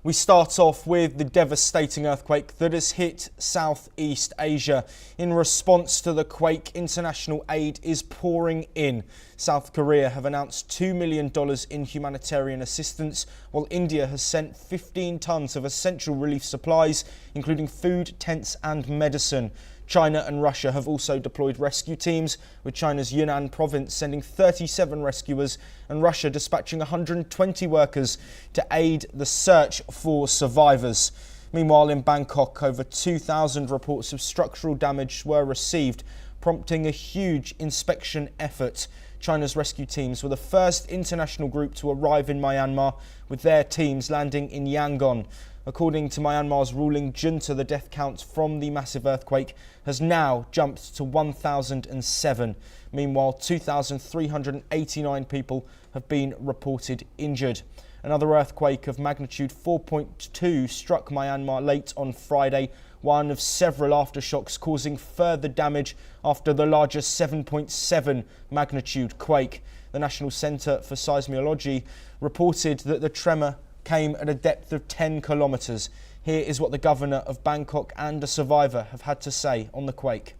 We start off with the devastating earthquake that has hit Southeast Asia. In response to the quake, international aid is pouring in. South Korea have announced $2 million in humanitarian assistance, while India has sent 15 tons of essential relief supplies, including food, tents and medicine. China and Russia have also deployed rescue teams, with China's Yunnan province sending 37 rescuers and Russia dispatching 120 workers to aid the search for survivors. Meanwhile, in Bangkok, over 2,000 reports of structural damage were received, prompting a huge inspection effort. China's rescue teams were the first international group to arrive in Myanmar, with their teams landing in Yangon. According to Myanmar's ruling junta, the death count from the massive earthquake has now jumped to 1,007. Meanwhile, 2,389 people have been reported injured. Another earthquake of magnitude 4.2 struck Myanmar late on Friday, one of several aftershocks causing further damage after the largest 7.7 magnitude quake. The National Centre for Seismology reported that the tremor came at a depth of 10 kilometres. Here is what the governor of Bangkok and a survivor have had to say on the quake.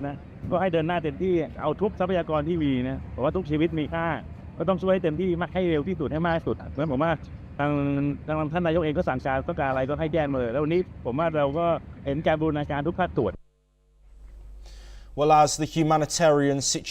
Nó ก็ให้เดินหน้าเต็มที่เอาทุกทรัพยากรที่มีนะผมว่าทุกชีวิตมีค่าก็ต้องช่วยให้เต็มที่มากให้เร็วที่สุดให้มากที่สุดเพราะผมว่าทางท่านนายกเองก็สั่งการต้องการอะไรก็ให้แจ้งมาเลยแล้ววันนี้ผมว่าเราก็เห็นการบูรณาการทุกภาคส่วน Well, as the humanitarian situation